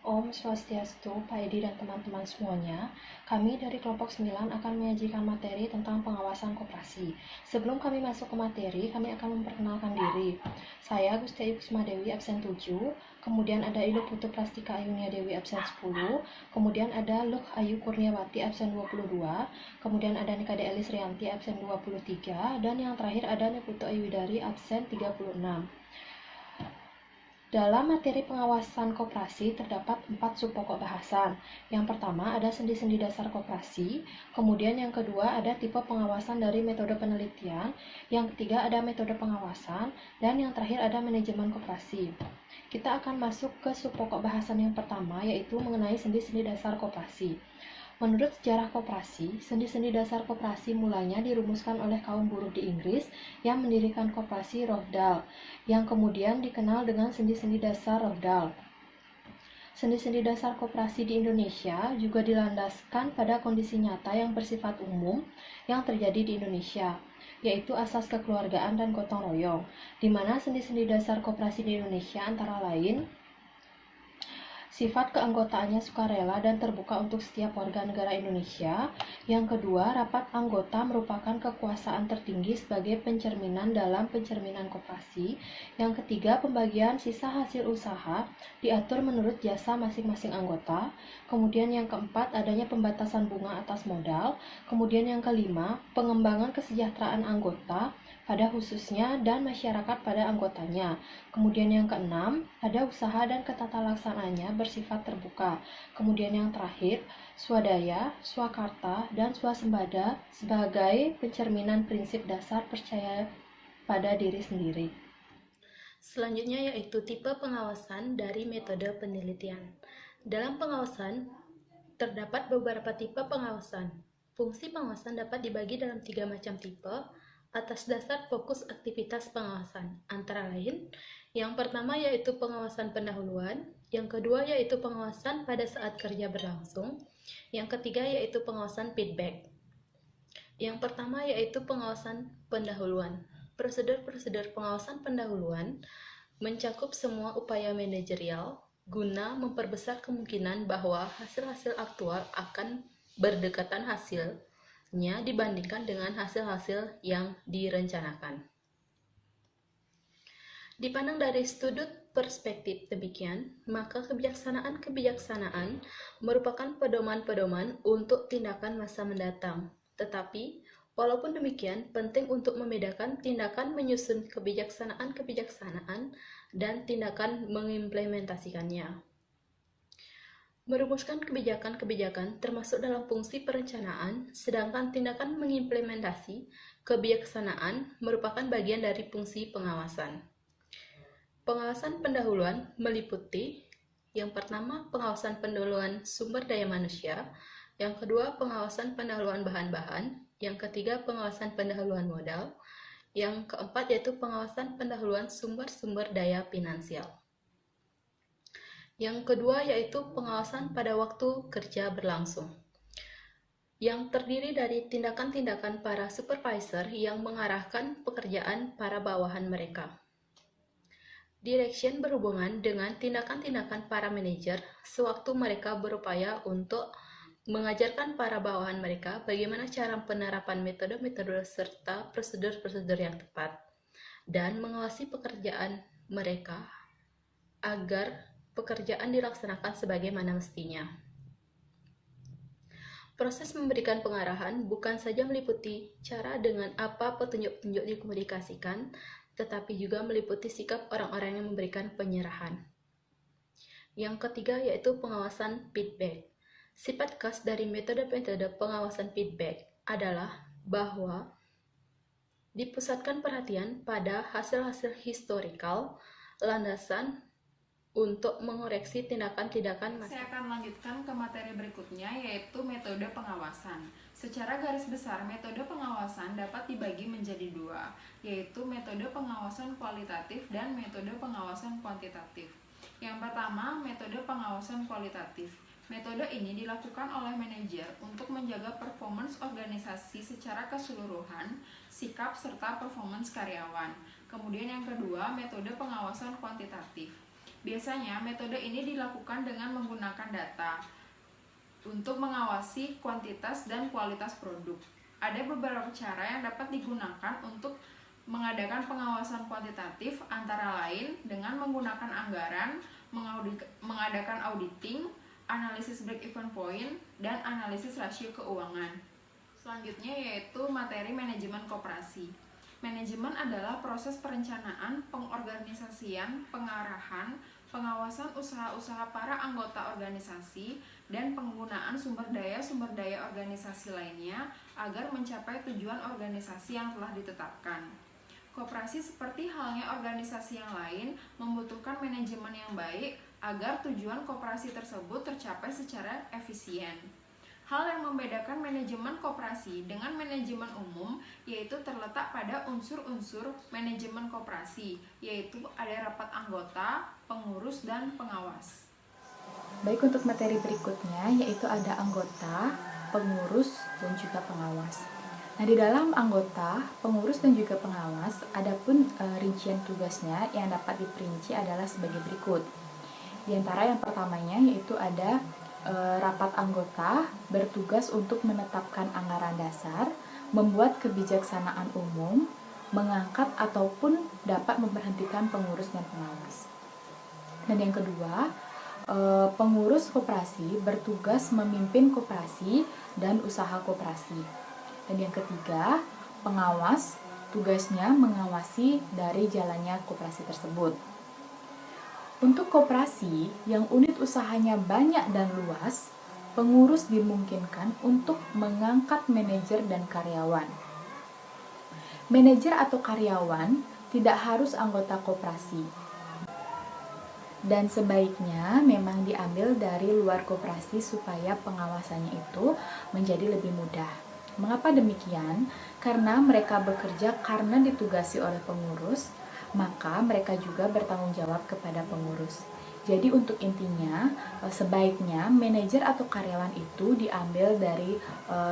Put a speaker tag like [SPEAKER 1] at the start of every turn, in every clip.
[SPEAKER 1] Om Swastiastu, Pak Edi dan teman-teman semuanya. Kami dari kelompok 9 akan menyajikan materi tentang pengawasan koperasi. Sebelum kami masuk ke materi, kami akan memperkenalkan diri. Saya Gusti Ayu Kusuma Dewi, absen 7. Kemudian ada Ilu Putu Plastika Ayunia Dewi, absen 10. Kemudian ada Luh Ayu Kurniawati, absen 22. Kemudian ada Nikade Elis Rianti, absen 23. Dan yang terakhir ada Niputu Ayudari, absen 36. Dalam materi pengawasan koperasi terdapat 4 subpokok bahasan. Yang pertama ada sendi-sendi dasar koperasi, kemudian yang kedua ada tipe pengawasan dari metode penelitian, yang ketiga ada metode pengawasan, dan yang terakhir ada manajemen koperasi. Kita akan masuk ke subpokok bahasan yang pertama, yaitu mengenai sendi-sendi dasar koperasi. Menurut sejarah koperasi, sendi-sendi dasar koperasi mulanya dirumuskan oleh kaum buruh di Inggris yang mendirikan koperasi Rochdale, yang kemudian dikenal dengan sendi-sendi dasar Rochdale. Sendi-sendi dasar koperasi di Indonesia juga dilandaskan pada kondisi nyata yang bersifat umum yang terjadi di Indonesia, yaitu asas kekeluargaan dan gotong royong, di mana sendi-sendi dasar koperasi di Indonesia antara lain sifat keanggotaannya sukarela dan terbuka untuk setiap warga negara Indonesia. Yang kedua, rapat anggota merupakan kekuasaan tertinggi sebagai pencerminan dalam pencerminan koperasi. Yang ketiga, pembagian sisa hasil usaha diatur menurut jasa masing-masing anggota. Kemudian yang keempat, adanya pembatasan bunga atas modal. Kemudian yang kelima, pengembangan kesejahteraan anggota pada khususnya dan masyarakat pada anggotanya. Kemudian yang keenam, ada usaha dan ketata laksanaannya bersifat terbuka. Kemudian yang terakhir, swadaya, swakarta, dan swasembada sebagai pencerminan prinsip dasar percaya pada diri sendiri.
[SPEAKER 2] Selanjutnya yaitu tipe pengawasan dari metode penelitian. Dalam pengawasan, terdapat beberapa tipe pengawasan. Fungsi pengawasan dapat dibagi dalam 3 macam tipe atas dasar fokus aktivitas pengawasan. Antara lain, yang pertama yaitu pengawasan pendahuluan, yang kedua yaitu pengawasan pada saat kerja berlangsung, yang ketiga yaitu pengawasan feedback. Yang pertama yaitu pengawasan pendahuluan. Prosedur-prosedur pengawasan pendahuluan mencakup semua upaya manajerial guna memperbesar kemungkinan bahwa hasil-hasil aktual akan berdekatan hasilnya dibandingkan dengan hasil-hasil yang direncanakan. Dipandang dari sudut perspektif demikian, maka kebijaksanaan merupakan pedoman-pedoman untuk tindakan masa mendatang. Tetapi, walaupun demikian, penting untuk membedakan tindakan menyusun kebijaksanaan dan tindakan mengimplementasikannya. Merumuskan kebijakan-kebijakan termasuk dalam fungsi perencanaan, sedangkan tindakan mengimplementasi kebijaksanaan merupakan bagian dari fungsi pengawasan. Pengawasan pendahuluan meliputi yang pertama pengawasan pendahuluan sumber daya manusia, yang kedua pengawasan pendahuluan bahan-bahan, yang ketiga pengawasan pendahuluan modal, yang keempat yaitu pengawasan pendahuluan sumber-sumber daya finansial. Yang kedua yaitu pengawasan pada waktu kerja berlangsung, yang terdiri dari tindakan-tindakan para supervisor yang mengarahkan pekerjaan para bawahan mereka. Direction berhubungan dengan tindakan-tindakan para manajer sewaktu mereka berupaya untuk mengajarkan para bawahan mereka bagaimana cara penerapan metode-metode serta prosedur-prosedur yang tepat, dan mengawasi pekerjaan mereka agar pekerjaan dilaksanakan sebagaimana mestinya. Proses memberikan pengarahan bukan saja meliputi cara dengan apa petunjuk-petunjuk dikomunikasikan, tetapi juga meliputi sikap orang-orang yang memberikan penyerahan. Yang ketiga yaitu pengawasan feedback. Sifat khas dari metode-metode pengawasan feedback adalah bahwa dipusatkan perhatian pada hasil-hasil historikal, landasan untuk mengoreksi tindakan-tindakan
[SPEAKER 3] Saya akan melanjutkan ke materi berikutnya, yaitu metode pengawasan. Secara garis besar, metode pengawasan dapat dibagi menjadi dua, yaitu metode pengawasan kualitatif dan metode pengawasan kuantitatif. Yang pertama, metode pengawasan kualitatif. Metode ini dilakukan oleh manajer untuk menjaga performance organisasi secara keseluruhan, sikap serta performance karyawan. Kemudian yang kedua, metode pengawasan kuantitatif. Biasanya metode ini dilakukan dengan menggunakan data untuk mengawasi kuantitas dan kualitas produk. Ada beberapa cara yang dapat digunakan untuk mengadakan pengawasan kuantitatif, antara lain dengan menggunakan anggaran, mengadakan auditing, analisis break-even point, dan analisis rasio keuangan. Selanjutnya yaitu materi manajemen koperasi. Manajemen adalah proses perencanaan, pengorganisasian, pengarahan, pengawasan usaha-usaha para anggota organisasi, dan penggunaan sumber daya organisasi lainnya agar mencapai tujuan organisasi yang telah ditetapkan. Koperasi seperti halnya organisasi yang lain membutuhkan manajemen yang baik agar tujuan koperasi tersebut tercapai secara efisien. Hal yang membedakan manajemen koperasi dengan manajemen umum yaitu terletak pada unsur-unsur manajemen koperasi, yaitu ada rapat anggota, pengurus, dan pengawas.
[SPEAKER 4] Baik, untuk materi berikutnya yaitu ada anggota, pengurus, dan juga pengawas. Nah, di dalam anggota, pengurus, dan juga pengawas, adapun rincian tugasnya yang dapat diperinci adalah sebagai berikut. Di antara yang pertamanya yaitu ada rapat anggota bertugas untuk menetapkan anggaran dasar, membuat kebijaksanaan umum, mengangkat ataupun dapat memberhentikan pengurus dan pengawas. Dan yang kedua, pengurus koperasi bertugas memimpin koperasi dan usaha koperasi. Dan yang ketiga, pengawas tugasnya mengawasi dari jalannya koperasi tersebut. Untuk koperasi yang unit usahanya banyak dan luas, pengurus dimungkinkan untuk mengangkat manajer dan karyawan. Manajer atau karyawan tidak harus anggota koperasi, dan sebaiknya memang diambil dari luar koperasi supaya pengawasannya itu menjadi lebih mudah. Mengapa demikian? Karena mereka bekerja karena ditugasi oleh pengurus, maka mereka juga bertanggung jawab kepada pengurus. Jadi untuk intinya, sebaiknya manajer atau karyawan itu diambil dari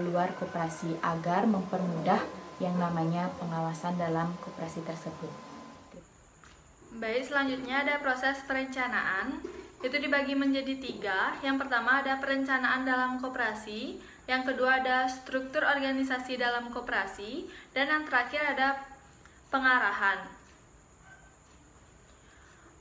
[SPEAKER 4] luar koperasi agar mempermudah yang namanya pengawasan dalam koperasi tersebut.
[SPEAKER 2] Baik, selanjutnya ada proses perencanaan. Itu dibagi menjadi 3. Yang pertama ada perencanaan dalam koperasi, yang kedua ada struktur organisasi dalam koperasi, dan yang terakhir ada pengarahan.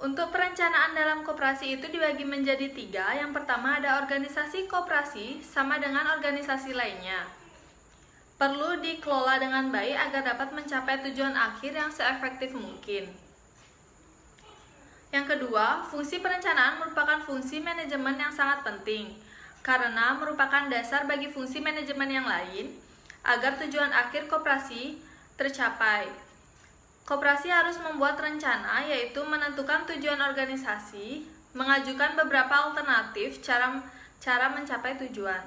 [SPEAKER 2] Untuk perencanaan dalam koperasi itu dibagi menjadi 3. Yang pertama ada organisasi koperasi sama dengan organisasi lainnya. Perlu dikelola dengan baik agar dapat mencapai tujuan akhir yang seefektif mungkin. Yang kedua, fungsi perencanaan merupakan fungsi manajemen yang sangat penting, karena merupakan dasar bagi fungsi manajemen yang lain agar tujuan akhir koperasi tercapai. Koperasi harus membuat rencana, yaitu menentukan tujuan organisasi, mengajukan beberapa alternatif cara mencapai tujuan.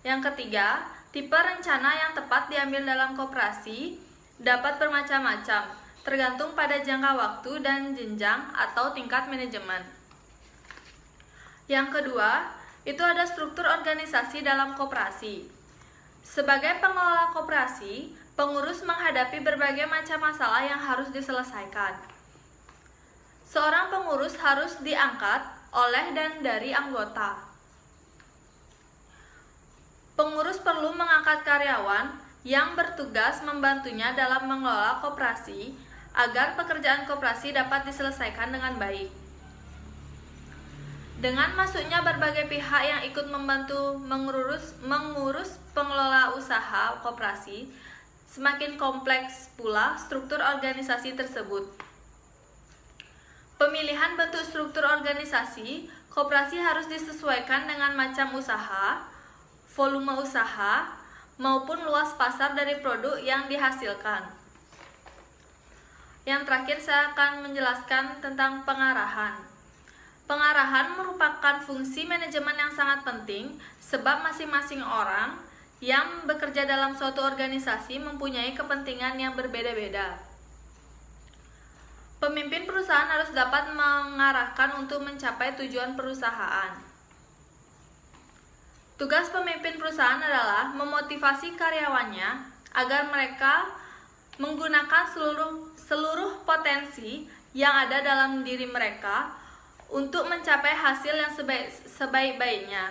[SPEAKER 2] Yang ketiga, tipe rencana yang tepat diambil dalam koperasi dapat bermacam-macam, tergantung pada jangka waktu dan jenjang atau tingkat manajemen. Yang kedua, itu ada struktur organisasi dalam koperasi. Sebagai pengelola koperasi, pengurus menghadapi berbagai macam masalah yang harus diselesaikan. Seorang pengurus harus diangkat oleh dan dari anggota. Pengurus perlu mengangkat karyawan yang bertugas membantunya dalam mengelola koperasi agar pekerjaan koperasi dapat diselesaikan dengan baik. Dengan masuknya berbagai pihak yang ikut membantu mengurus pengelola usaha koperasi, semakin kompleks pula struktur organisasi tersebut. Pemilihan bentuk struktur organisasi koperasi harus disesuaikan dengan macam usaha, volume usaha, maupun luas pasar dari produk yang dihasilkan. Yang terakhir saya akan menjelaskan tentang pengarahan. Pengarahan merupakan fungsi manajemen yang sangat penting sebab masing-masing orang yang bekerja dalam suatu organisasi mempunyai kepentingan yang berbeda-beda. Pemimpin perusahaan harus dapat mengarahkan untuk mencapai tujuan perusahaan. Tugas pemimpin perusahaan adalah memotivasi karyawannya agar mereka menggunakan seluruh potensi
[SPEAKER 5] yang ada dalam diri mereka untuk mencapai hasil yang sebaik-baiknya.